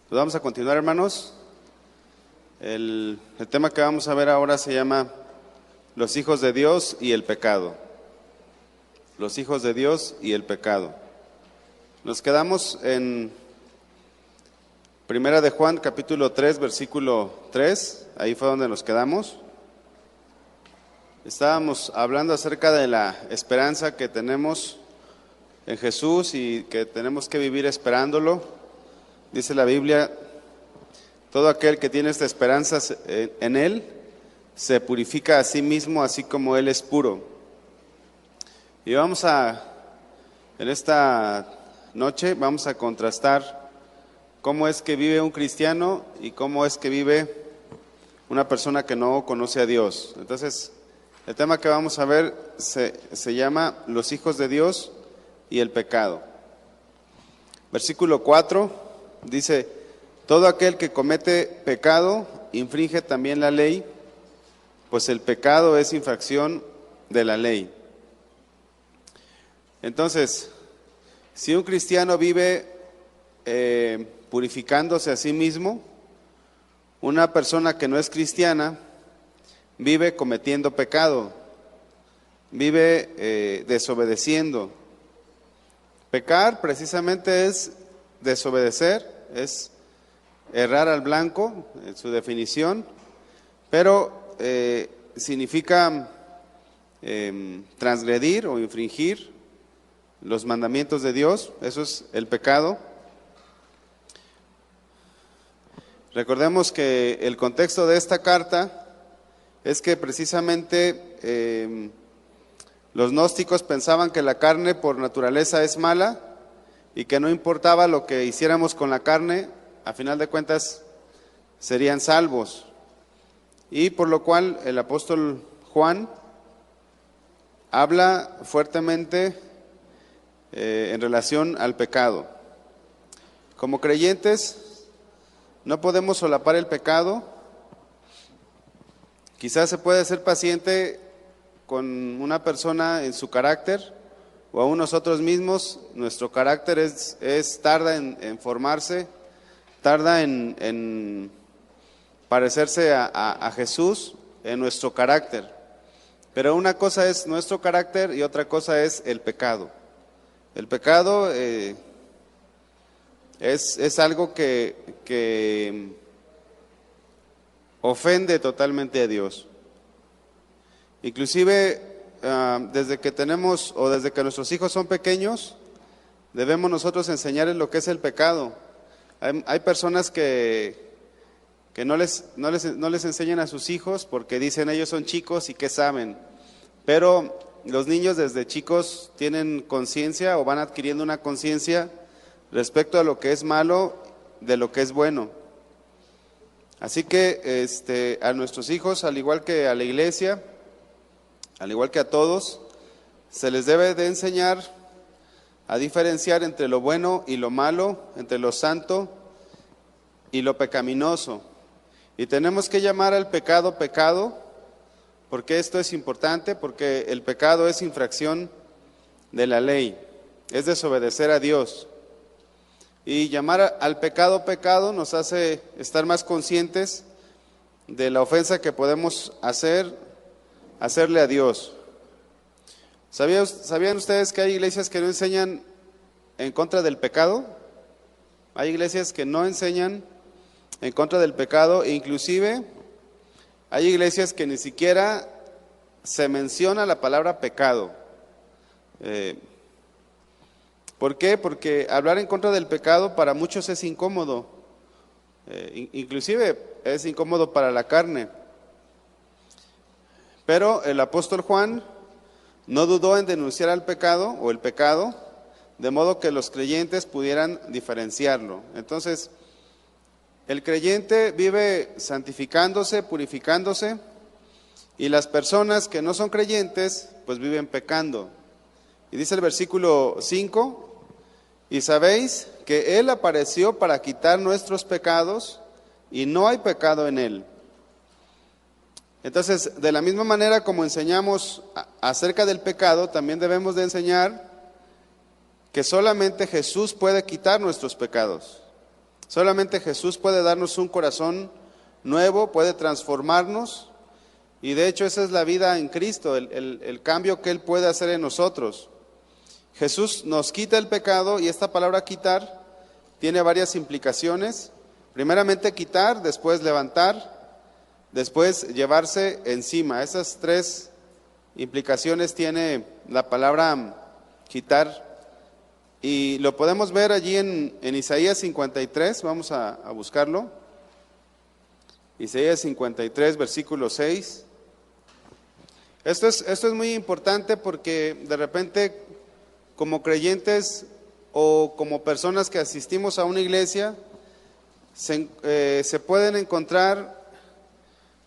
Pues vamos a continuar, hermanos. El tema que vamos a ver ahora se llama Los hijos de Dios y el pecado. Los hijos de Dios y el pecado. Nos quedamos en Primera de Juan, capítulo 3, versículo 3. Ahí fue donde nos quedamos. Estábamos hablando acerca de la esperanza que tenemos en Jesús y que tenemos que vivir esperándolo. Dice la Biblia, todo aquel que tiene esta esperanza en Él se purifica a sí mismo, así como Él es puro. Y en esta noche vamos a contrastar cómo es que vive un cristiano y cómo es que vive una persona que no conoce a Dios. Entonces, el tema que vamos a ver se llama Los hijos de Dios y el pecado. Versículo 4 dice, todo aquel que comete pecado infringe también la ley, pues el pecado es infracción de la ley. Entonces, si un cristiano vive purificándose a sí mismo, una persona que no es cristiana vive cometiendo pecado, vive desobedeciendo. Pecar precisamente es desobedecer, es errar al blanco, en su definición, pero significa transgredir o infringir los mandamientos de Dios. Eso es el pecado. Recordemos que el contexto de esta carta es que precisamente los gnósticos pensaban que la carne por naturaleza es mala y que no importaba lo que hiciéramos con la carne, a final de cuentas serían salvos. Y por lo cual el apóstol Juan habla fuertemente en relación al pecado. Como creyentes no podemos solapar el pecado. Quizás se puede ser paciente con una persona en su carácter, o aún nosotros mismos, nuestro carácter tarda en formarse, tarda en parecerse a Jesús en nuestro carácter. Pero una cosa es nuestro carácter y otra cosa es el pecado. El pecado es algo que ofende totalmente a Dios. Inclusive desde que tenemos o desde que nuestros hijos son pequeños, debemos nosotros enseñarles lo que es el pecado. Hay personas que no les enseñan a sus hijos porque dicen ellos son chicos y ¿qué saben? Pero los niños desde chicos tienen conciencia o van adquiriendo una conciencia respecto a lo que es malo, de lo que es bueno. Así que a nuestros hijos, al igual que a la iglesia, al igual que a todos, se les debe de enseñar a diferenciar entre lo bueno y lo malo, entre lo santo y lo pecaminoso. Y tenemos que llamar al pecado pecado, porque esto es importante, porque el pecado es infracción de la ley, es desobedecer a Dios. Y llamar al pecado pecado nos hace estar más conscientes de la ofensa que podemos hacerle a Dios. ¿Sabían ustedes que hay iglesias que no enseñan en contra del pecado? Hay iglesias que no enseñan en contra del pecado, e inclusive hay iglesias que ni siquiera se menciona la palabra pecado. ¿Por qué? Porque hablar en contra del pecado para muchos es incómodo, inclusive es incómodo para la carne. Pero el apóstol Juan no dudó en denunciar al pecado o el pecado, de modo que los creyentes pudieran diferenciarlo. Entonces, el creyente vive santificándose, purificándose, y las personas que no son creyentes, pues viven pecando. Y dice el versículo 5, y sabéis que Él apareció para quitar nuestros pecados, y no hay pecado en Él. Entonces, de la misma manera como enseñamos acerca del pecado, también debemos de enseñar que solamente Jesús puede quitar nuestros pecados. Solamente Jesús puede darnos un corazón nuevo, puede transformarnos, y de hecho esa es la vida en Cristo, el cambio que Él puede hacer en nosotros. Jesús nos quita el pecado, y esta palabra quitar tiene varias implicaciones. Primeramente quitar, después levantar, después llevarse encima. Esas tres implicaciones tiene la palabra quitar. Y lo podemos ver allí en Isaías 53, vamos a buscarlo. Isaías 53, versículo 6. Esto es muy importante porque de repente, como creyentes o como personas que asistimos a una iglesia, se pueden encontrar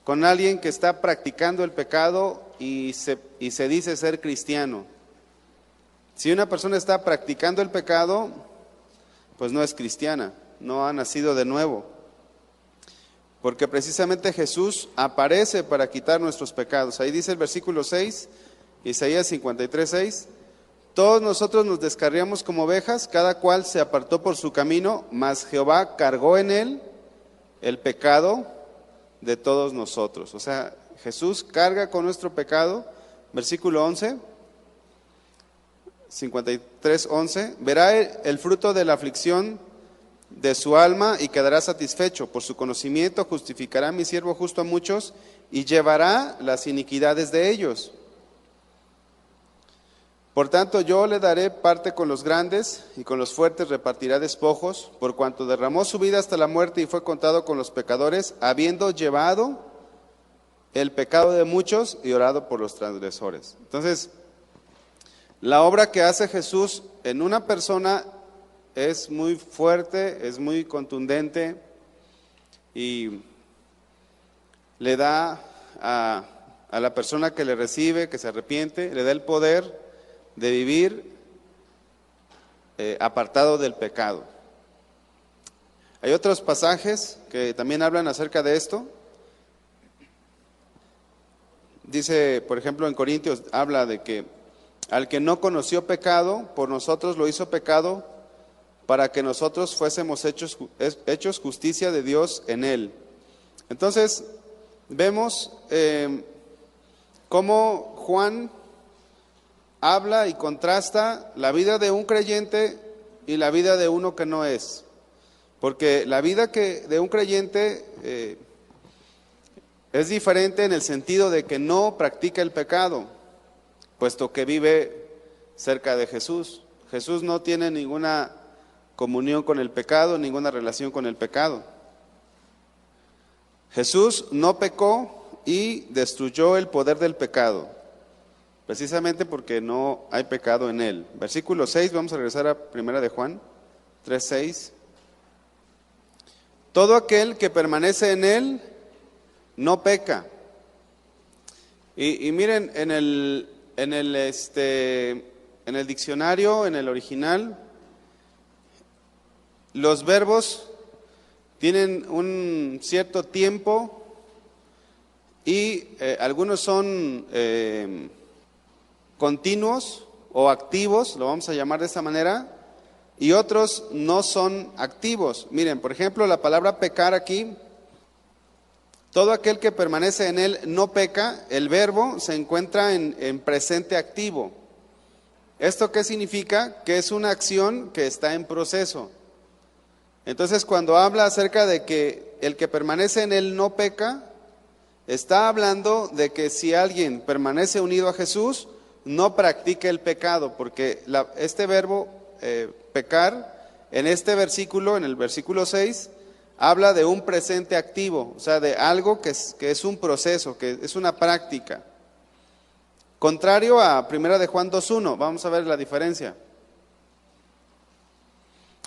con alguien que está practicando el pecado y se dice ser cristiano. Si una persona está practicando el pecado, pues no es cristiana, no ha nacido de nuevo. Porque precisamente Jesús aparece para quitar nuestros pecados. Ahí dice el versículo 6, Isaías 53, 6. Todos nosotros nos descarriamos como ovejas, cada cual se apartó por su camino, mas Jehová cargó en él el pecado de todos nosotros. O sea, Jesús carga con nuestro pecado. Versículo 11. 53:11, verá el fruto de la aflicción de su alma y quedará satisfecho. Por su conocimiento justificará mi siervo justo a muchos y llevará las iniquidades de ellos. Por tanto, yo le daré parte con los grandes y con los fuertes repartirá despojos, por cuanto derramó su vida hasta la muerte y fue contado con los pecadores, habiendo llevado el pecado de muchos y orado por los transgresores. Entonces, la obra que hace Jesús en una persona es muy fuerte, es muy contundente y le da a la persona que le recibe, que se arrepiente, le da el poder de vivir apartado del pecado. Hay otros pasajes que también hablan acerca de esto. Dice, por ejemplo, en Corintios, habla de que al que no conoció pecado, por nosotros lo hizo pecado, para que nosotros fuésemos hechos justicia de Dios en él. Entonces, vemos cómo Juan habla y contrasta la vida de un creyente y la vida de uno que no es. Porque la vida de un creyente es diferente en el sentido de que no practica el pecado, puesto que vive cerca de Jesús. Jesús no tiene ninguna comunión con el pecado, ninguna relación con el pecado. Jesús no pecó y destruyó el poder del pecado, precisamente porque no hay pecado en él. Versículo 6, vamos a regresar a 1 de Juan 3:6. Todo aquel que permanece en él no peca. Y miren, en el diccionario, en el original, los verbos tienen un cierto tiempo y algunos son continuos o activos, lo vamos a llamar de esta manera, y otros no son activos. Miren, por ejemplo, la palabra pecar aquí, todo aquel que permanece en él no peca, el verbo se encuentra en presente activo. ¿Esto qué significa? Que es una acción que está en proceso. Entonces, cuando habla acerca de que el que permanece en él no peca, está hablando de que si alguien permanece unido a Jesús, no practica el pecado, porque este verbo pecar, en este versículo, en el versículo 6, habla de un presente activo, o sea, de algo que es un proceso, que es una práctica. Contrario a 1 de Juan 2:1, vamos a ver la diferencia.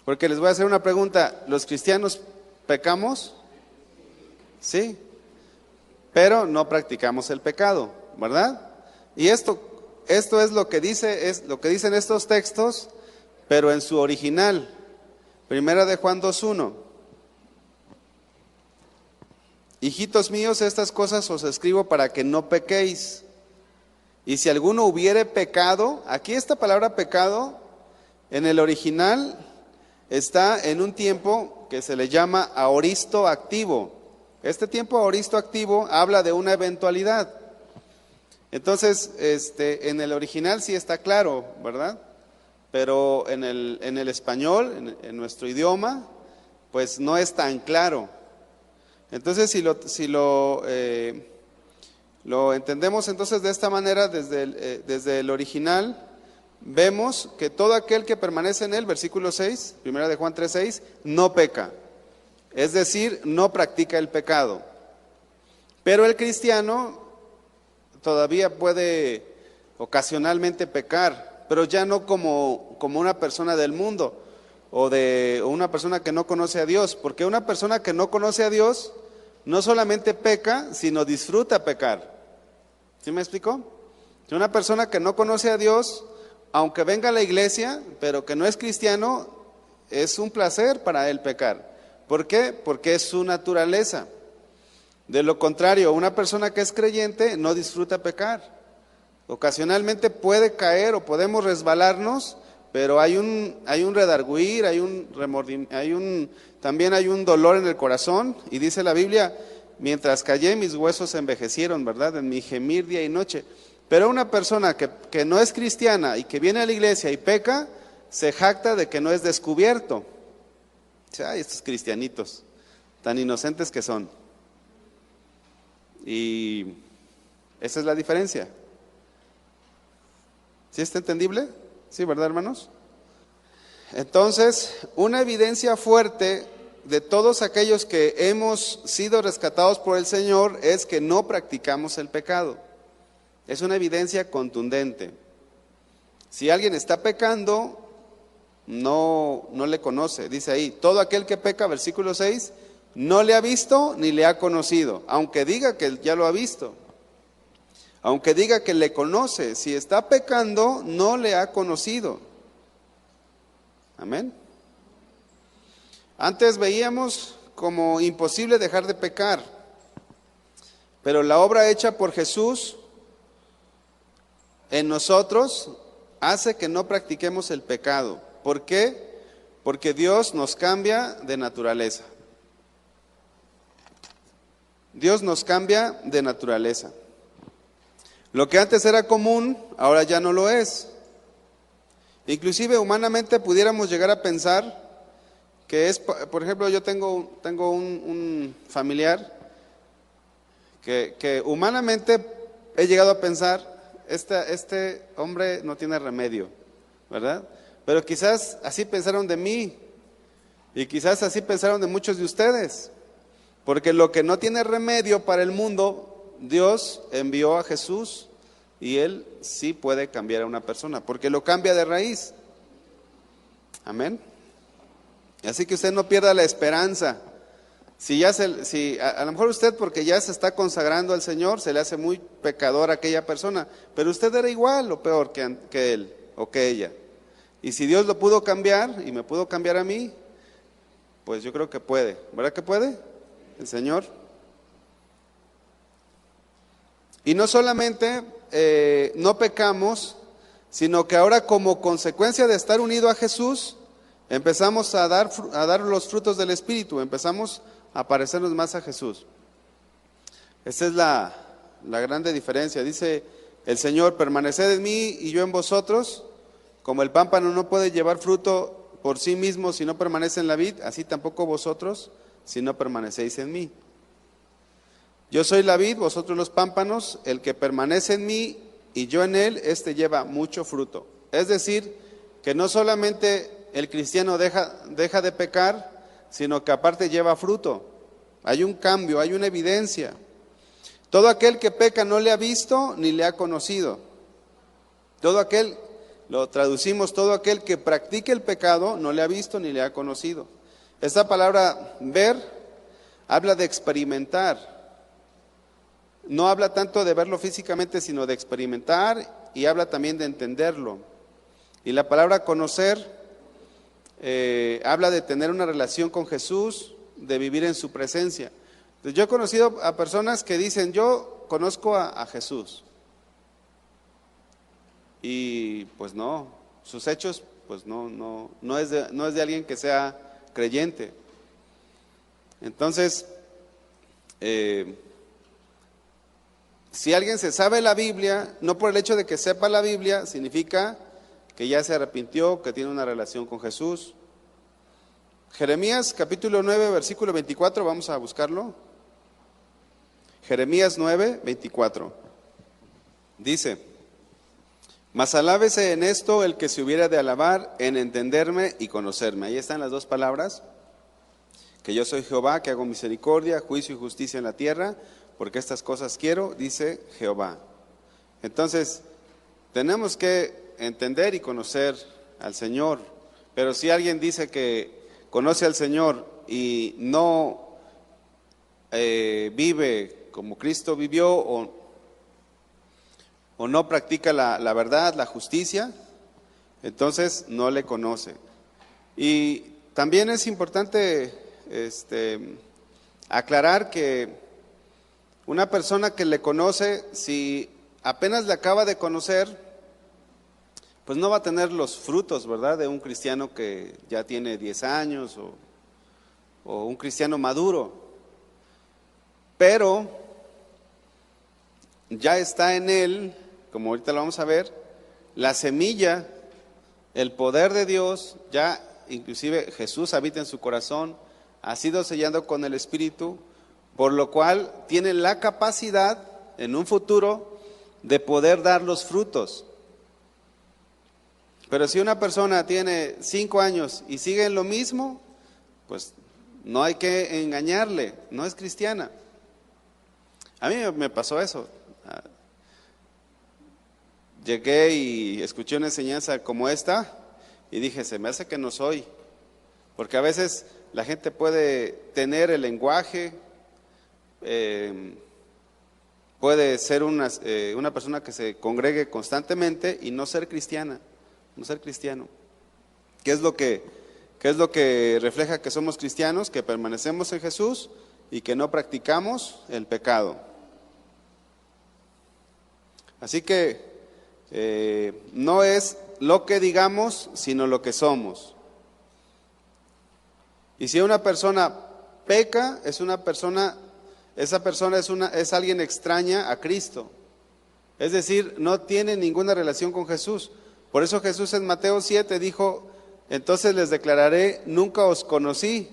Porque les voy a hacer una pregunta, ¿los cristianos pecamos? Sí, pero no practicamos el pecado, ¿verdad? Y esto es lo que dicen estos textos, pero en su original, 1 de Juan 2:1. Hijitos míos, estas cosas os escribo para que no pequéis. Y si alguno hubiere pecado, aquí esta palabra pecado, en el original, está en un tiempo que se le llama aoristo activo. Este tiempo aoristo activo habla de una eventualidad. Entonces, en el original sí está claro, ¿verdad? Pero en el español, en nuestro idioma, pues no es tan claro. Entonces, si lo entendemos entonces de esta manera desde el original, vemos que todo aquel que permanece en él, versículo 6, primera de Juan 3:6, no peca. Es decir, no practica el pecado. Pero el cristiano todavía puede ocasionalmente pecar, pero ya no como una persona del mundo o una persona que no conoce a Dios, porque una persona que no conoce a Dios no solamente peca, sino disfruta pecar. ¿Sí me explico? Si una persona que no conoce a Dios, aunque venga a la iglesia, pero que no es cristiano, es un placer para él pecar. ¿Por qué? Porque es su naturaleza. De lo contrario, una persona que es creyente no disfruta pecar. Ocasionalmente puede caer o podemos resbalarnos, pero hay un redarguir, también hay un dolor en el corazón. Y dice la Biblia, mientras callé mis huesos se envejecieron, ¿verdad? En mi gemir día y noche. Pero una persona que no es cristiana y que viene a la iglesia y peca, se jacta de que no es descubierto. Dice, ay, estos cristianitos, tan inocentes que son. Y esa es la diferencia. ¿Sí está entendible? Sí, ¿verdad, hermanos? Entonces, una evidencia fuerte de todos aquellos que hemos sido rescatados por el Señor es que no practicamos el pecado. Es una evidencia contundente. Si alguien está pecando, no le conoce. Dice ahí, todo aquel que peca, versículo 6, no le ha visto ni le ha conocido, aunque diga que ya lo ha visto. Aunque diga que le conoce, si está pecando, no le ha conocido. Amén. Antes veíamos como imposible dejar de pecar, pero la obra hecha por Jesús en nosotros hace que no practiquemos el pecado. ¿Por qué? Porque Dios nos cambia de naturaleza. Dios nos cambia de naturaleza. Lo que antes era común, ahora ya no lo es. Inclusive humanamente pudiéramos llegar a pensar que es, por ejemplo, yo tengo un familiar que humanamente he llegado a pensar, este hombre no tiene remedio, ¿verdad? Pero quizás así pensaron de mí y quizás así pensaron de muchos de ustedes, porque lo que no tiene remedio para el mundo, Dios envió a Jesús y Él sí puede cambiar a una persona, porque lo cambia de raíz. Amén. Así que usted no pierda la esperanza. Si a lo mejor usted, porque ya se está consagrando al Señor, se le hace muy pecador a aquella persona, pero usted era igual o peor que él o que ella. Y si Dios lo pudo cambiar y me pudo cambiar a mí, pues yo creo que puede. ¿Verdad que puede? El Señor. Y no solamente no pecamos, sino que ahora como consecuencia de estar unido a Jesús, empezamos a dar los frutos del Espíritu, empezamos a parecernos más a Jesús. Esa es la grande diferencia. Dice el Señor, permaneced en mí y yo en vosotros. Como el pámpano no puede llevar fruto por sí mismo si no permanece en la vid, así tampoco vosotros si no permanecéis en mí. Yo soy la vid, vosotros los pámpanos, el que permanece en mí y yo en él, este lleva mucho fruto. Es decir, que no solamente el cristiano deja de pecar, sino que aparte lleva fruto. Hay un cambio, hay una evidencia. Todo aquel que peca no le ha visto ni le ha conocido. Todo aquel, lo traducimos, todo aquel que practique el pecado no le ha visto ni le ha conocido. Esta palabra ver habla de experimentar. No habla tanto de verlo físicamente, sino de experimentar, y habla también de entenderlo. Y la palabra conocer habla de tener una relación con Jesús, de vivir en su presencia. Entonces, yo he conocido a personas que dicen, yo conozco a Jesús. Y pues no, sus hechos pues no es de alguien que sea creyente. Entonces, si alguien se sabe la Biblia, no por el hecho de que sepa la Biblia, significa que ya se arrepintió, que tiene una relación con Jesús. Jeremías capítulo 9, versículo 24, vamos a buscarlo. Jeremías 9, 24. Dice: mas alábese en esto el que se hubiera de alabar, en entenderme y conocerme. Ahí están las dos palabras: que yo soy Jehová, que hago misericordia, juicio y justicia en la tierra, porque estas cosas quiero, dice Jehová. Entonces, tenemos que entender y conocer al Señor. Pero si alguien dice que conoce al Señor y no vive como Cristo vivió, o no practica la verdad, la justicia, entonces no le conoce. Y también es importante aclarar que una persona que le conoce, si apenas le acaba de conocer, pues no va a tener los frutos, ¿verdad?, de un cristiano que ya tiene 10 años o un cristiano maduro. Pero ya está en él, como ahorita lo vamos a ver, la semilla, el poder de Dios, ya inclusive Jesús habita en su corazón, ha sido sellado con el Espíritu, por lo cual tiene la capacidad en un futuro de poder dar los frutos. Pero si una persona tiene 5 años y sigue en lo mismo, pues no hay que engañarle, no es cristiana. A mí me pasó eso. Llegué y escuché una enseñanza como esta y dije, se me hace que no soy. Porque a veces la gente puede tener el lenguaje, puede ser una persona que se congregue constantemente y no ser cristiana, no ser cristiano. ¿Qué es lo que refleja que somos cristianos? Que permanecemos en Jesús y que no practicamos el pecado. Así que no es lo que digamos, sino lo que somos. Y si una persona peca, esa persona es alguien extraña a Cristo. Es decir, no tiene ninguna relación con Jesús. Por eso Jesús en Mateo 7 dijo: entonces les declararé, nunca os conocí,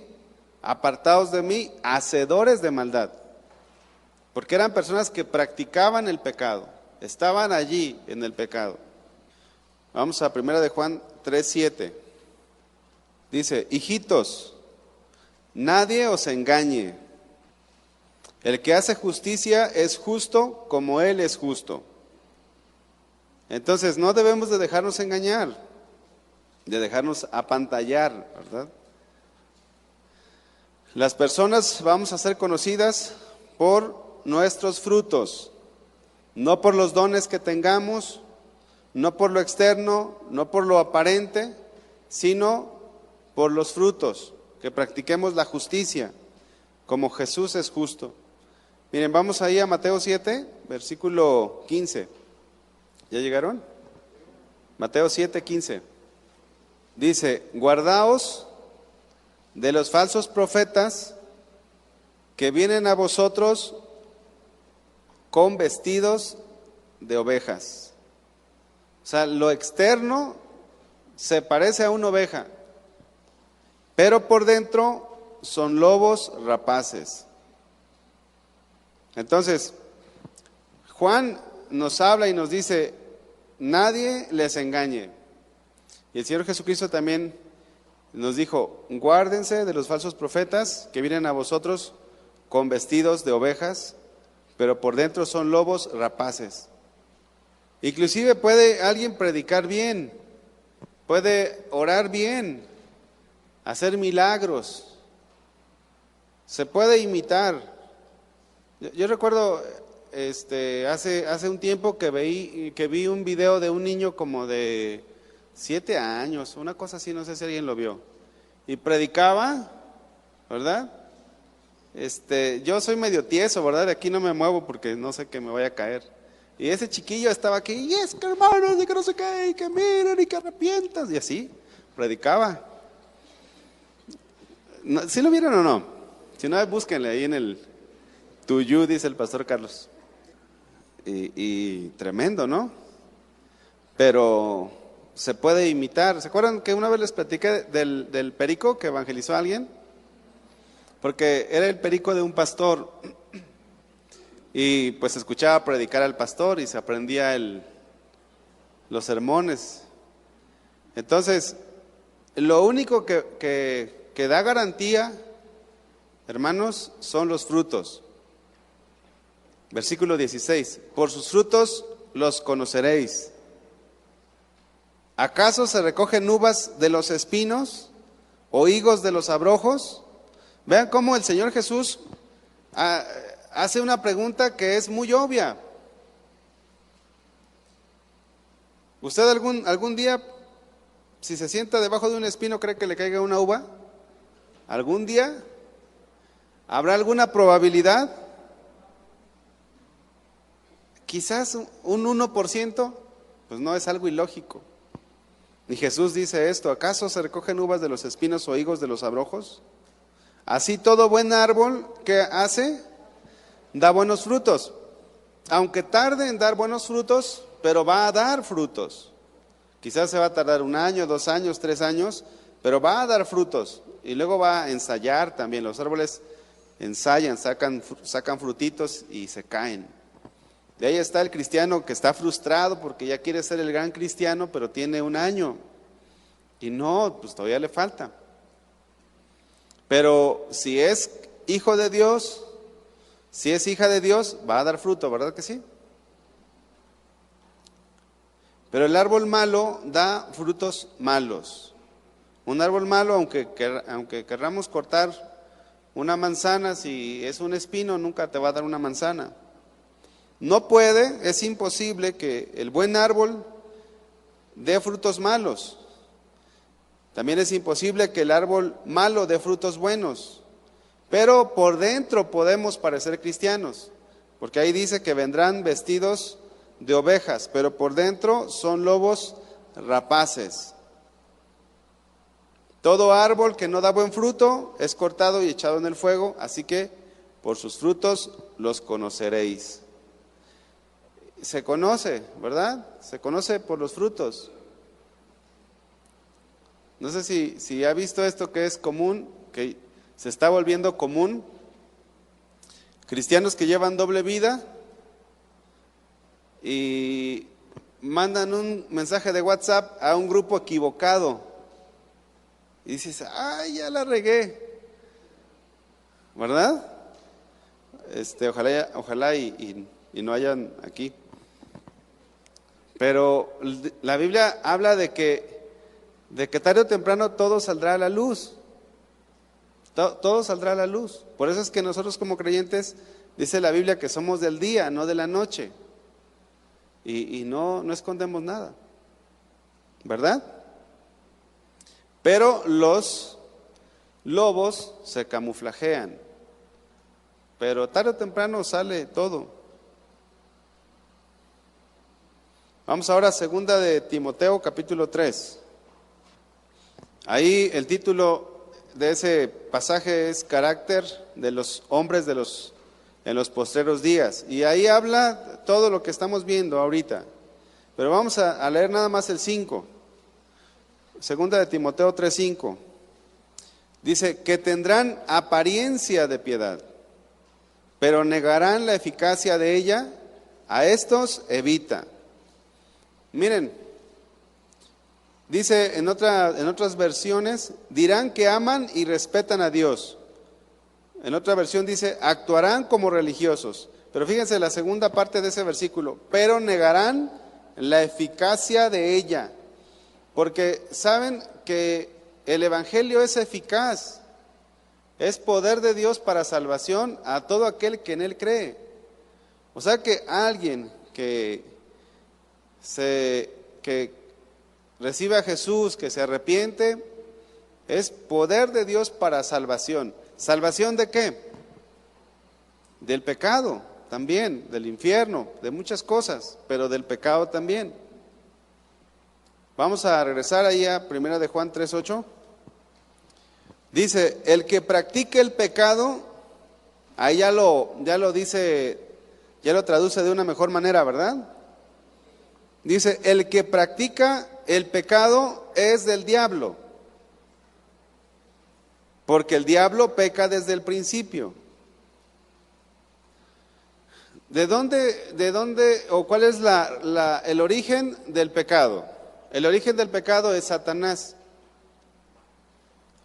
apartaos de mí, hacedores de maldad. Porque eran personas que practicaban el pecado, estaban allí en el pecado. Vamos a 1 de Juan 3:7. Dice: hijitos, nadie os engañe. El que hace justicia es justo como Él es justo. Entonces no debemos de dejarnos engañar, de dejarnos apantallar, ¿verdad? Las personas vamos a ser conocidas por nuestros frutos, no por los dones que tengamos, no por lo externo, no por lo aparente, sino por los frutos, que practiquemos la justicia, como Jesús es justo. Miren, vamos ahí a Mateo 7, versículo 15. ¿Ya llegaron? Mateo 7, 15. Dice: guardaos de los falsos profetas que vienen a vosotros con vestidos de ovejas. O sea, lo externo se parece a una oveja, pero por dentro son lobos rapaces. Entonces, Juan nos habla y nos dice: nadie les engañe. Y el Señor Jesucristo también nos dijo: guárdense de los falsos profetas que vienen a vosotros con vestidos de ovejas, pero por dentro son lobos rapaces. Inclusive puede alguien predicar bien, puede orar bien, hacer milagros, se puede imitar. Yo recuerdo hace un tiempo que vi un video de un niño como de 7 años, una cosa así, no sé si alguien lo vio, y predicaba, ¿verdad? Yo soy medio tieso, ¿verdad? De aquí no me muevo porque no sé que me vaya a caer. Y ese chiquillo estaba aquí, y es que hermanos, y que no sé qué, y que miren, y que arrepientas, y así. predicaba. ¿Sí lo vieron o no? Si no, búsquenle ahí en el Tuyú, dice el pastor Carlos. Y tremendo, ¿no? Pero se puede imitar. ¿Se acuerdan que una vez les platiqué del perico que evangelizó a alguien? Porque era el perico de un pastor y pues escuchaba predicar al pastor y se aprendía los sermones. Entonces, lo único que da garantía, hermanos, son los frutos. Versículo 16, por sus frutos los conoceréis. ¿Acaso se recogen uvas de los espinos o higos de los abrojos? Vean cómo el Señor Jesús hace una pregunta que es muy obvia. ¿Usted algún día, si se sienta debajo de un espino, cree que le caiga una uva? ¿Algún día? ¿Habrá alguna probabilidad? Quizás un 1%, pues no, es algo ilógico. Y Jesús dice esto, ¿acaso se recogen uvas de los espinos o higos de los abrojos? Así todo buen árbol que hace, da buenos frutos. Aunque tarde en dar buenos frutos, pero va a dar frutos. Quizás se va a tardar 1 año, 2 años, 3 años, pero va a dar frutos. Y luego va a ensayar también. Los árboles ensayan, sacan frutitos y se caen. De ahí está el cristiano que está frustrado porque ya quiere ser el gran cristiano, pero tiene 1 año. Y no, pues todavía le falta. Pero si es hijo de Dios, si es hija de Dios, va a dar fruto, ¿verdad que sí? Pero el árbol malo da frutos malos. Un árbol malo, aunque querramos cortar una manzana, si es un espino, nunca te va a dar una manzana. No puede, es imposible que el buen árbol dé frutos malos. También es imposible que el árbol malo dé frutos buenos. Pero por dentro podemos parecer cristianos, porque ahí dice que vendrán vestidos de ovejas, pero por dentro son lobos rapaces. Todo árbol que no da buen fruto es cortado y echado en el fuego, así que por sus frutos los conoceréis. Se conoce, ¿verdad? Se conoce por los frutos. No sé si ha visto esto que es común, que se está volviendo común. Cristianos que llevan doble vida y mandan un mensaje de WhatsApp a un grupo equivocado. Y dices, ¡ay, ya la regué! ¿Verdad? Ojalá y no hayan aquí. Pero la Biblia habla de que tarde o temprano todo saldrá a la luz. Todo saldrá a la luz. Por eso es que nosotros como creyentes, dice la Biblia que somos del día, no de la noche. Y no escondemos nada. ¿Verdad? Pero los lobos se camuflajean. Pero tarde o temprano sale todo. Vamos ahora a 2 de Timoteo, capítulo 3. Ahí el título de ese pasaje es Carácter de los hombres en los postreros días. Y ahí habla todo lo que estamos viendo ahorita. Pero vamos a leer nada más el 5. 2 de Timoteo 3:5. Dice que tendrán apariencia de piedad, pero negarán la eficacia de ella. A estos evita. Miren, dice en otras versiones, dirán que aman y respetan a Dios. En otra versión dice, actuarán como religiosos. Pero fíjense la segunda parte de ese versículo, pero negarán la eficacia de ella. Porque saben que el evangelio es eficaz, es poder de Dios para salvación a todo aquel que en él cree. O sea que alguien que recibe a Jesús, que se arrepiente, es poder de Dios para salvación. ¿Salvación de qué? Del pecado también, del infierno, de muchas cosas, pero del pecado también. Vamos a regresar ahí a 1 de Juan 3:8. Dice, el que practique el pecado, ahí ya lo dice, ya lo traduce de una mejor manera, ¿verdad? Dice, el que practica el pecado es del diablo, porque el diablo peca desde el principio. ¿De dónde o cuál es el origen del pecado? El origen del pecado es Satanás.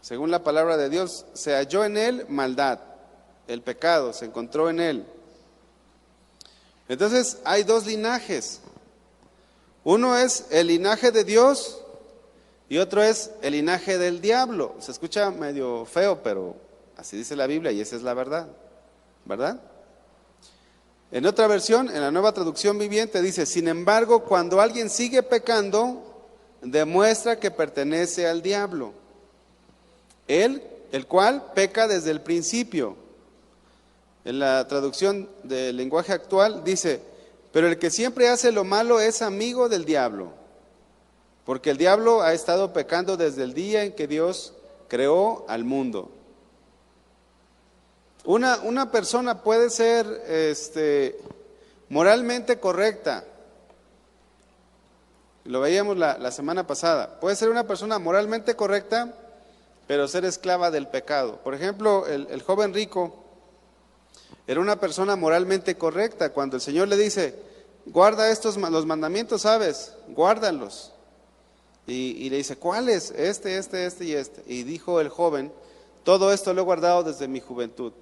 Según la palabra de Dios, se halló en él maldad, el pecado se encontró en él. Entonces hay dos linajes. Uno es el linaje de Dios y otro es el linaje del diablo. Se escucha medio feo, pero así dice la Biblia y esa es la verdad, ¿verdad? En otra versión, en la Nueva Traducción Viviente, dice, sin embargo, cuando alguien sigue pecando, demuestra que pertenece al diablo. Él, el cual peca desde el principio. En la traducción del lenguaje actual dice, pero el que siempre hace lo malo es amigo del diablo, porque el diablo ha estado pecando desde el día en que Dios creó al mundo. Una persona puede ser moralmente correcta. Lo veíamos la semana pasada. Puede ser una persona moralmente correcta, pero ser esclava del pecado. Por ejemplo, el joven rico era una persona moralmente correcta. Cuando el Señor le dice, guarda los mandamientos, ¿sabes? Guárdalos. Y le dice, ¿cuáles? Este y este. Y dijo el joven, todo esto lo he guardado desde mi juventud.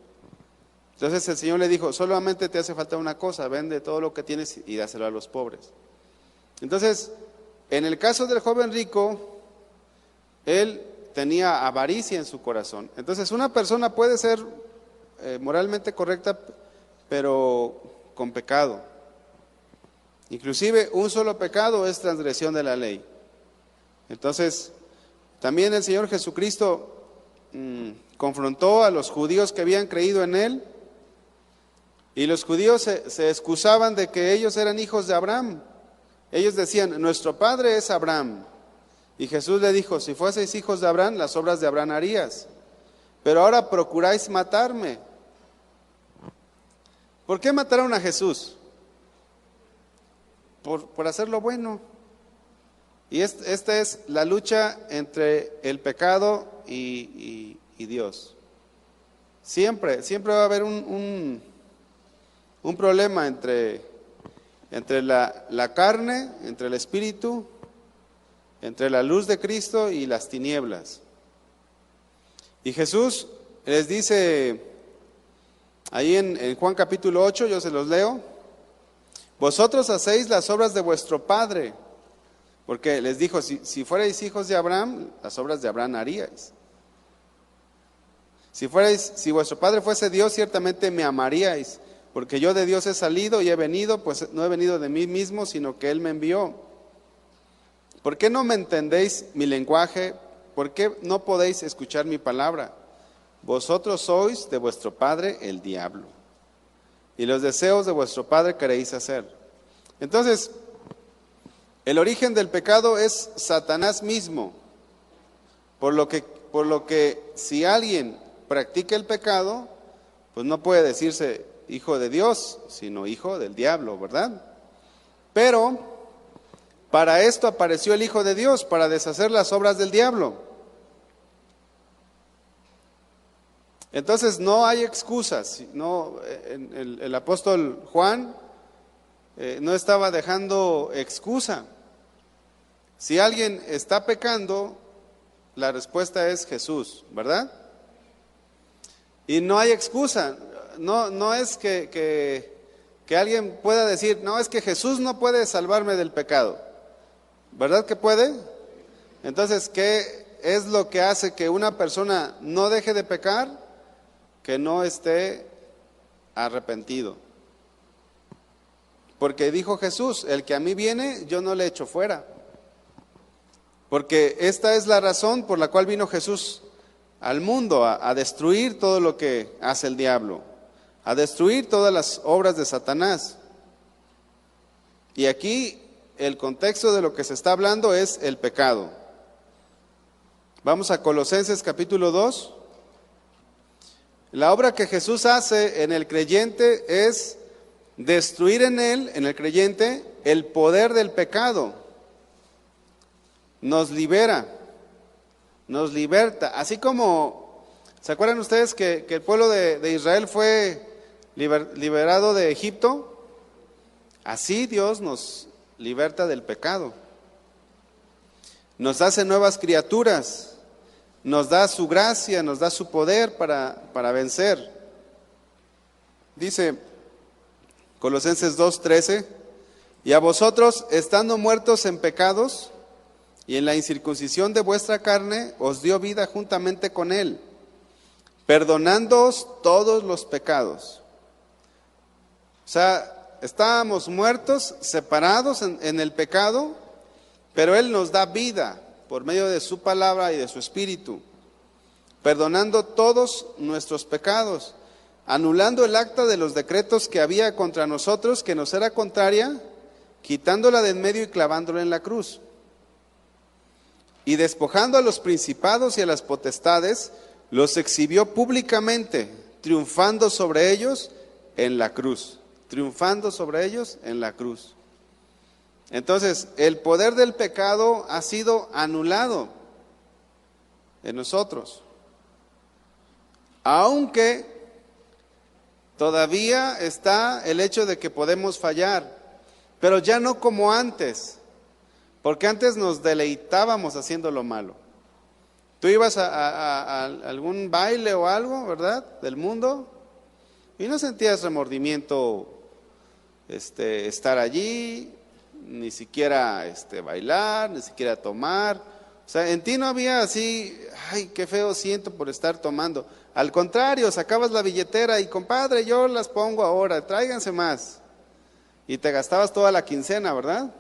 Entonces el Señor le dijo, solamente te hace falta una cosa, vende todo lo que tienes y dáselo a los pobres. Entonces, en el caso del joven rico, él tenía avaricia en su corazón. Entonces una persona puede ser moralmente correcta, pero con pecado. Inclusive un solo pecado es transgresión de la ley. Entonces, también el Señor Jesucristo confrontó a los judíos que habían creído en Él, y los judíos se excusaban de que ellos eran hijos de Abraham. Ellos decían, nuestro padre es Abraham. Y Jesús le dijo, si fueseis hijos de Abraham, las obras de Abraham harías. Pero ahora procuráis matarme. ¿Por qué mataron a Jesús? Por hacer lo bueno. Y esta es la lucha entre el pecado y Dios. Siempre va a haber un problema entre la carne, entre el espíritu, entre la luz de Cristo y las tinieblas. Y Jesús les dice ahí en Juan capítulo 8, yo se los leo, vosotros hacéis las obras de vuestro padre, porque les dijo, si fuerais hijos de Abraham, las obras de Abraham haríais. Si vuestro padre fuese Dios, ciertamente me amaríais, porque yo de Dios he salido y he venido, pues no he venido de mí mismo, sino que Él me envió. ¿Por qué no me entendéis mi lenguaje? ¿Por qué no podéis escuchar mi palabra? Vosotros sois de vuestro padre el diablo, y los deseos de vuestro padre queréis hacer. Entonces, el origen del pecado es Satanás mismo, por lo que si alguien practica el pecado, pues no puede decirse hijo de Dios, sino hijo del diablo, ¿verdad? Pero para esto apareció el Hijo de Dios, para deshacer las obras del diablo. Entonces no hay excusas. No, el apóstol Juan no estaba dejando excusa. Si alguien está pecando, la respuesta es Jesús, ¿verdad? Y no hay excusa. No es que alguien pueda decir, no, es que Jesús no puede salvarme del pecado. ¿Verdad que puede? Entonces, ¿qué es lo que hace que una persona no deje de pecar? Que no esté arrepentido. Porque dijo Jesús, el que a mí viene, yo no le echo fuera. Porque esta es la razón por la cual vino Jesús al mundo, a destruir todo lo que hace el diablo, a destruir todas las obras de Satanás. Y aquí el contexto de lo que se está hablando es el pecado. Vamos a Colosenses capítulo 2. La obra que Jesús hace en el creyente es destruir en él, en el creyente, el poder del pecado. Nos libera, nos liberta. Así como, ¿se acuerdan ustedes que el pueblo de Israel fue liberado de Egipto? Así Dios nos liberta del pecado. Nos hace nuevas criaturas. Nos da su gracia, nos da su poder para vencer. Dice Colosenses 2:13, y a vosotros, estando muertos en pecados y en la incircuncisión de vuestra carne, os dio vida juntamente con él, perdonándoos todos los pecados. O sea, estábamos muertos, separados en el pecado, pero él nos da vida por medio de su palabra y de su espíritu, perdonando todos nuestros pecados, anulando el acta de los decretos que había contra nosotros, que nos era contraria, quitándola de en medio y clavándola en la cruz. Y despojando a los principados y a las potestades, los exhibió públicamente, triunfando sobre ellos en la cruz. Triunfando sobre ellos en la cruz. Entonces, el poder del pecado ha sido anulado en nosotros. Aunque todavía está el hecho de que podemos fallar, pero ya no como antes, porque antes nos deleitábamos haciendo lo malo. Tú ibas a algún baile o algo, ¿verdad?, del mundo, y no sentías remordimiento estar allí, ni siquiera bailar, ni siquiera tomar. O sea, en ti no había así, ay, qué feo siento por estar tomando. Al contrario, sacabas la billetera y, compadre, yo las pongo ahora, tráiganse más. Y te gastabas toda la quincena, ¿verdad?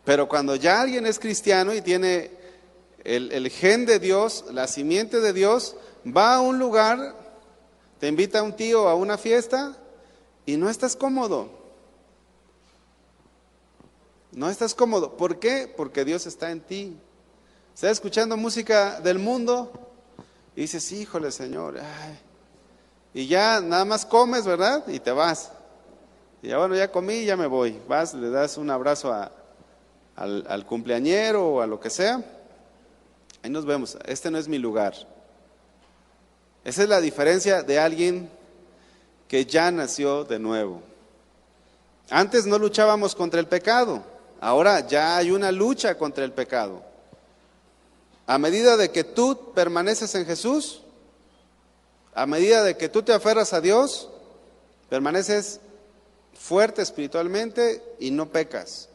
Pero cuando ya alguien es cristiano y tiene el gen de Dios, la simiente de Dios, va a un lugar, te invita a un tío a una fiesta y no estás cómodo. No estás cómodo. ¿Por qué? Porque Dios está en ti. Estás escuchando música del mundo y dices, híjole, Señor, ay. Y ya nada más comes, ¿verdad? Y te vas. Y ya, bueno, ya comí, ya me voy. Vas, le das un abrazo al cumpleañero o a lo que sea. Ahí nos vemos. Este no es mi lugar. Esa es la diferencia de alguien que ya nació de nuevo. Antes no luchábamos contra el pecado. Ahora ya hay una lucha contra el pecado. A medida de que tú permaneces en Jesús, a medida de que tú te aferras a Dios, permaneces fuerte espiritualmente y no pecas.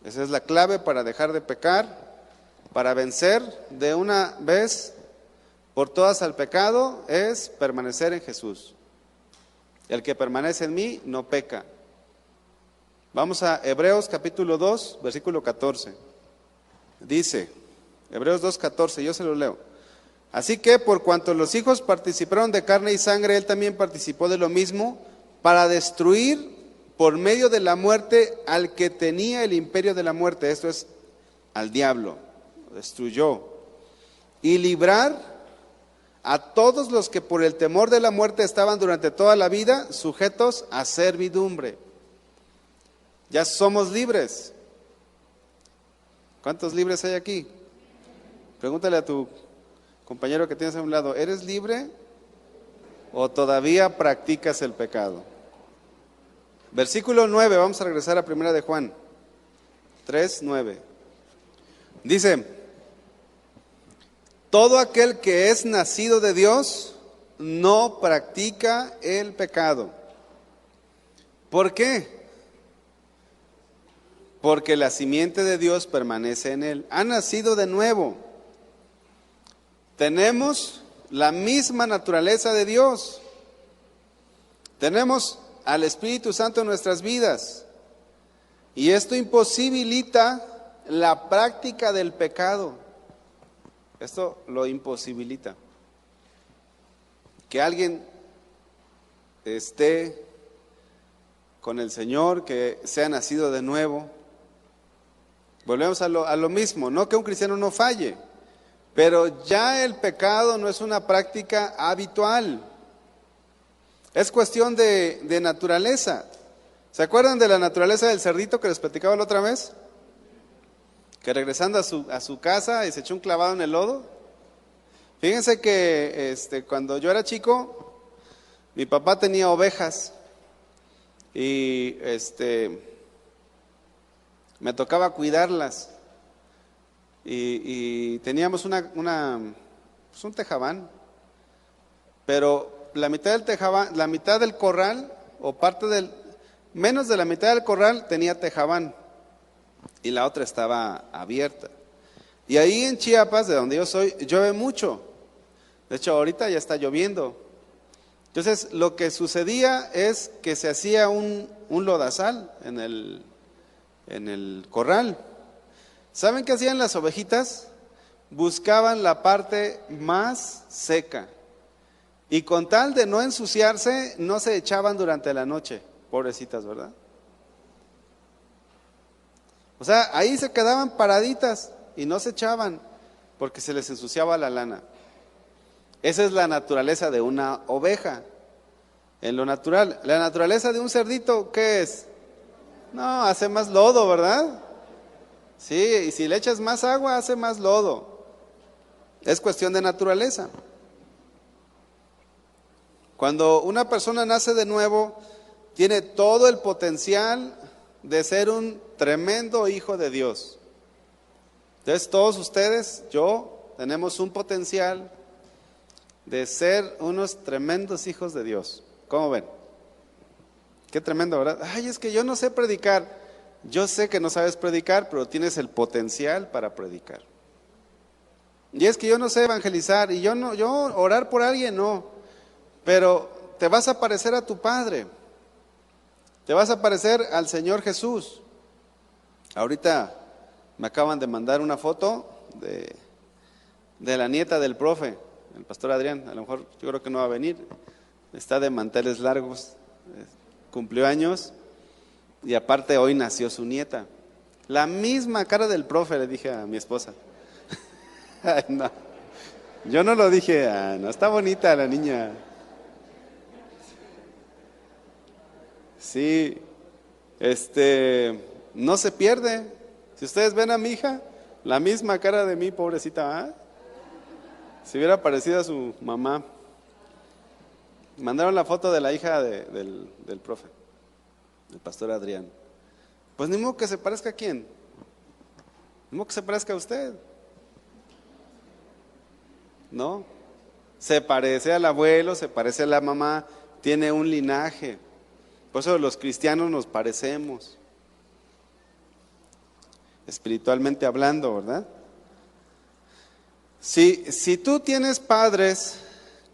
Esa es la clave para dejar de pecar, para vencer de una vez por todas al pecado, es permanecer en Jesús. El que permanece en mí no peca. Vamos a Hebreos capítulo 2, versículo 14. Dice, Hebreos 2:14, yo se lo leo. Así que por cuanto los hijos participaron de carne y sangre, él también participó de lo mismo, para destruir por medio de la muerte al que tenía el imperio de la muerte, esto es, al diablo, lo destruyó, y librar a todos los que por el temor de la muerte estaban durante toda la vida sujetos a servidumbre. Ya somos libres. ¿Cuántos libres hay aquí? Pregúntale a tu compañero que tienes a un lado, ¿eres libre o todavía practicas el pecado? Versículo 9, vamos a regresar a 1 de Juan 3:9. Dice, todo aquel que es nacido de Dios no practica el pecado. ¿Por qué? Porque la simiente de Dios permanece en él. Ha nacido de nuevo. Tenemos la misma naturaleza de Dios. Tenemos al Espíritu Santo en nuestras vidas. Y esto imposibilita la práctica del pecado. Esto lo imposibilita. Que alguien esté con el Señor, que sea nacido de nuevo. Volvemos a lo mismo, no que un cristiano no falle, pero ya el pecado no es una práctica habitual, es cuestión de naturaleza. ¿Se acuerdan de la naturaleza del cerdito que les platicaba la otra vez? Que regresando a su casa y se echó un clavado en el lodo. Fíjense que cuando yo era chico, mi papá tenía ovejas y me tocaba cuidarlas y teníamos pues un tejabán, pero la mitad del tejabán, la mitad del corral o menos de la mitad del corral tenía tejabán y la otra estaba abierta. Y ahí en Chiapas, de donde yo soy, llueve mucho. De hecho, ahorita ya está lloviendo. Entonces, lo que sucedía es que se hacía un lodazal en el corral. ¿Saben qué hacían las ovejitas? Buscaban la parte más seca. Y con tal de no ensuciarse, no se echaban durante la noche. Pobrecitas, ¿verdad? O sea, ahí se quedaban paraditas y no se echaban porque se les ensuciaba la lana. Esa es la naturaleza de una oveja, en lo natural. La naturaleza de un cerdito, ¿qué es? No, hace más lodo, ¿verdad? Sí, y si le echas más agua, hace más lodo. Es cuestión de naturaleza. Cuando una persona nace de nuevo, tiene todo el potencial de ser un tremendo hijo de Dios. Entonces todos ustedes, yo, tenemos un potencial de ser unos tremendos hijos de Dios. ¿Cómo ven? Qué tremendo, ¿verdad? Ay, es que yo no sé predicar. Yo sé que no sabes predicar, pero tienes el potencial para predicar. Y es que yo no sé evangelizar y yo orar por alguien no, pero te vas a parecer a tu Padre. Te vas a parecer al Señor Jesús. Ahorita me acaban de mandar una foto de la nieta del profe, el pastor Adrián. A lo mejor yo creo que no va a venir. Está de manteles largos, cumplió años y aparte hoy nació su nieta. La misma cara del profe, le dije a mi esposa. Ay, no. Yo no lo dije, no, está bonita la niña. Sí, no se pierde. Si ustedes ven a mi hija, la misma cara de mí, pobrecita, ¿ah? Si hubiera parecido a su mamá. Mandaron la foto de la hija del profe, el pastor Adrián. Pues ni modo que se parezca a quién, ni modo que se parezca a usted. No, se parece al abuelo, se parece a la mamá, tiene un linaje. Por eso los cristianos nos parecemos, espiritualmente hablando, ¿verdad? Si tú tienes padres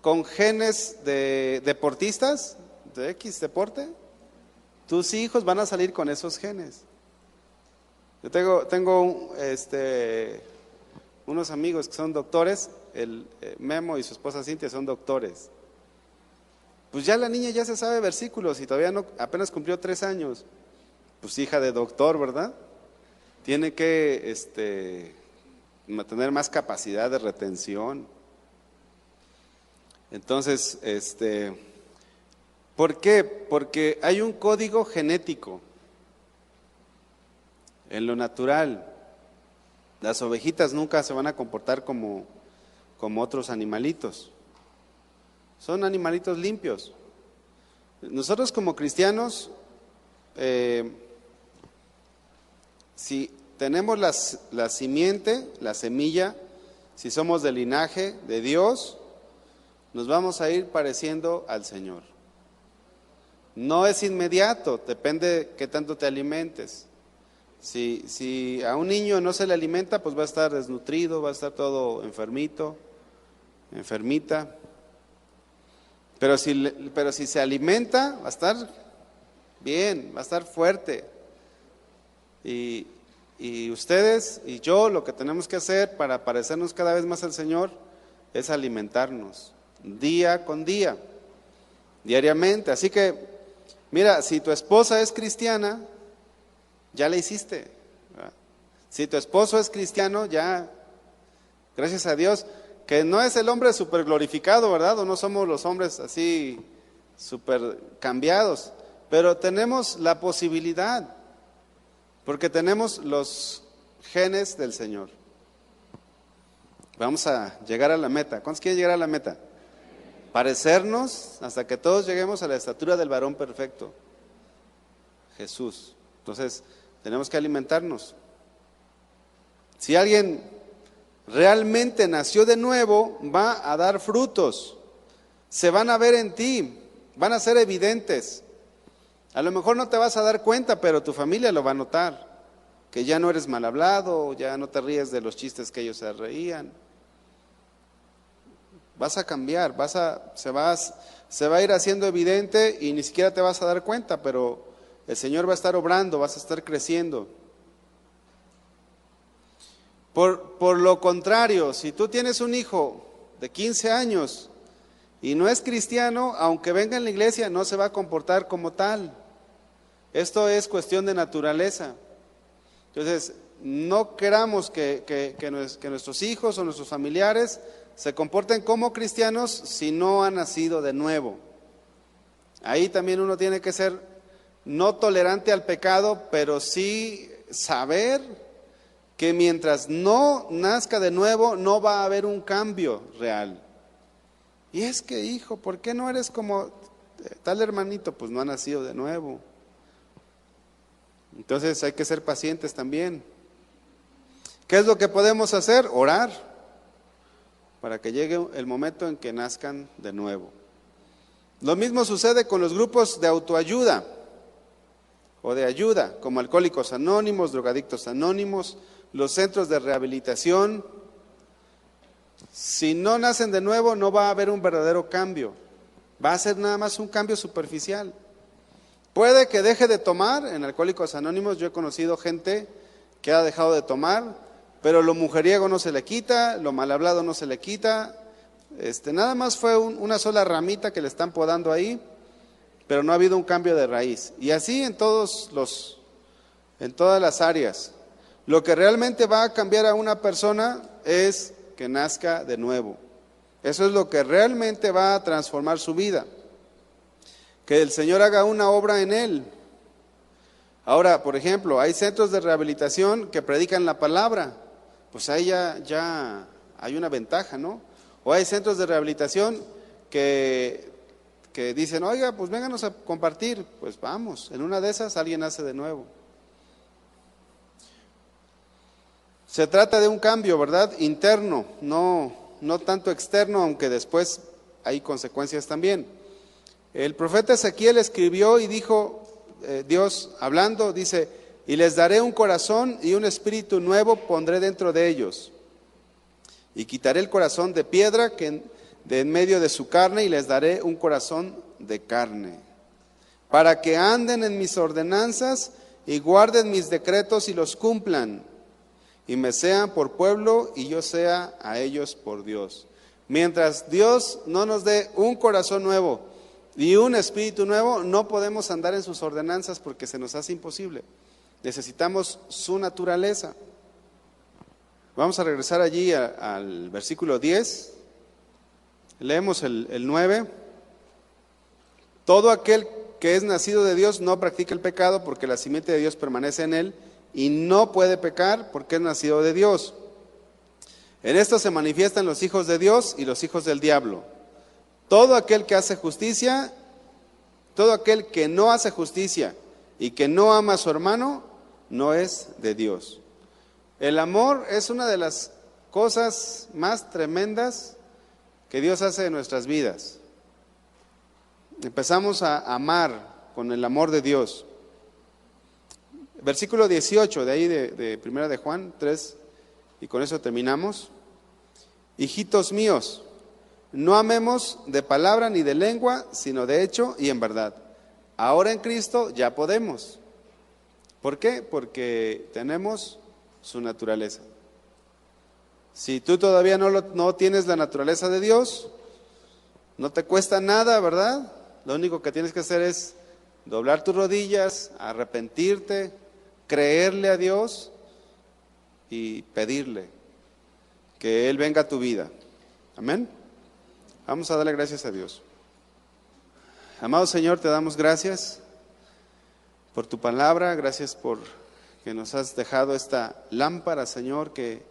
con genes de deportistas, de X deporte, tus hijos van a salir con esos genes. Yo tengo unos amigos que son doctores, el Memo y su esposa Cintia son doctores. Pues ya la niña ya se sabe versículos y todavía no, apenas cumplió 3 años. Pues hija de doctor, ¿verdad? Tiene que tener más capacidad de retención. Entonces, ¿por qué? Porque hay un código genético en lo natural. Las ovejitas nunca se van a comportar como otros animalitos. Son animalitos limpios. Nosotros como cristianos, si tenemos la simiente, la semilla, si somos del linaje de Dios, nos vamos a ir pareciendo al Señor. No es inmediato, depende de qué tanto te alimentes. Si a un niño no se le alimenta, pues va a estar desnutrido, va a estar todo enfermito, enfermita. Pero si se alimenta, va a estar bien, va a estar fuerte. Y ustedes y yo lo que tenemos que hacer para parecernos cada vez más al Señor es alimentarnos día con día, diariamente. Así que Mira, si tu esposa es cristiana, ya la hiciste, ¿verdad? Si tu esposo es cristiano, ya, gracias a Dios, que no es el hombre súper glorificado, ¿verdad? O no somos los hombres así súper cambiados, pero tenemos la posibilidad, porque tenemos los genes del Señor. Vamos a llegar a la meta. ¿Cuántos quieren llegar a la meta? Parecernos hasta que todos lleguemos a la estatura del varón perfecto, Jesús. Entonces, tenemos que alimentarnos. Si alguien realmente nació de nuevo, va a dar frutos. Se van a ver en ti, van a ser evidentes. A lo mejor no te vas a dar cuenta, pero tu familia lo va a notar. Que ya no eres mal hablado, ya no te ríes de los chistes que ellos se reían. Vas a cambiar, se va a ir haciendo evidente y ni siquiera te vas a dar cuenta, pero el Señor va a estar obrando, vas a estar creciendo. Por lo contrario, si tú tienes un hijo de 15 años y no es cristiano, aunque venga en la iglesia, no se va a comportar como tal. Esto es cuestión de naturaleza. Entonces, no queramos que nuestros hijos o nuestros familiares se comporten como cristianos si no han nacido de nuevo. Ahí también uno tiene que ser no tolerante al pecado, pero sí saber que mientras no nazca de nuevo no va a haber un cambio real. Y es que, hijo, ¿por qué no eres como tal hermanito? Pues no ha nacido de nuevo. Entonces hay que ser pacientes también. ¿Qué es lo que podemos hacer? Orar para que llegue el momento en que nazcan de nuevo. Lo mismo sucede con los grupos de autoayuda o de ayuda, como Alcohólicos Anónimos, Drogadictos Anónimos, los centros de rehabilitación. Si no nacen de nuevo, no va a haber un verdadero cambio. Va a ser nada más un cambio superficial. Puede que deje de tomar. En Alcohólicos Anónimos yo he conocido gente que ha dejado de tomar, pero lo mujeriego no se le quita, lo mal hablado no se le quita. Nada más fue una sola ramita que le están podando ahí, pero no ha habido un cambio de raíz. Y así en todas las áreas. Lo que realmente va a cambiar a una persona es que nazca de nuevo. Eso es lo que realmente va a transformar su vida. Que el Señor haga una obra en él. Ahora, por ejemplo, hay centros de rehabilitación que predican la palabra. Pues ahí ya hay una ventaja, ¿no? O hay centros de rehabilitación que dicen, oiga, pues vénganos a compartir. Pues vamos, en una de esas alguien nace de nuevo. Se trata de un cambio, ¿verdad? Interno, no tanto externo, aunque después hay consecuencias también. El profeta Ezequiel escribió y dijo, Dios hablando, dice, y les daré un corazón y un espíritu nuevo pondré dentro de ellos. Y quitaré el corazón de piedra de en medio de su carne y les daré un corazón de carne. Para que anden en mis ordenanzas y guarden mis decretos y los cumplan. Y me sean por pueblo y yo sea a ellos por Dios. Mientras Dios no nos dé un corazón nuevo y un espíritu nuevo, no podemos andar en sus ordenanzas porque se nos hace imposible. Necesitamos su naturaleza. Vamos a regresar allí al versículo 10. Leemos el 9. Todo aquel que es nacido de Dios no practica el pecado porque la simiente de Dios permanece en él y no puede pecar porque es nacido de Dios. En esto se manifiestan los hijos de Dios y los hijos del diablo. Todo aquel que hace justicia, todo aquel que no hace justicia y que no ama a su hermano, no es de Dios. El amor es una de las cosas más tremendas que Dios hace en nuestras vidas. Empezamos a amar con el amor de Dios. Versículo 18, de ahí de Primera de Juan 3, y con eso terminamos. Hijitos míos, no amemos de palabra ni de lengua, sino de hecho y en verdad. Ahora en Cristo ya podemos. ¿Por qué? Porque tenemos su naturaleza. Si tú todavía no tienes la naturaleza de Dios, no te cuesta nada, ¿verdad? Lo único que tienes que hacer es doblar tus rodillas, arrepentirte, creerle a Dios y pedirle que Él venga a tu vida. Amén. Vamos a darle gracias a Dios. Amado Señor, te damos gracias por tu palabra, gracias por que nos has dejado esta lámpara, Señor, que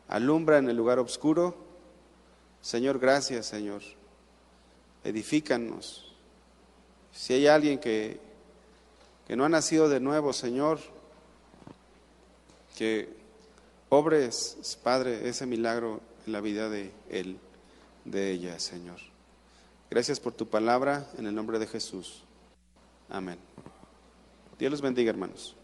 alumbra en el lugar oscuro. Señor, gracias, Señor. Edifícanos. Si hay alguien que no ha nacido de nuevo, Señor, que obres, Padre, ese milagro en la vida de él, de ella, Señor. Gracias por tu palabra, en el nombre de Jesús. Amén. Dios los bendiga, hermanos.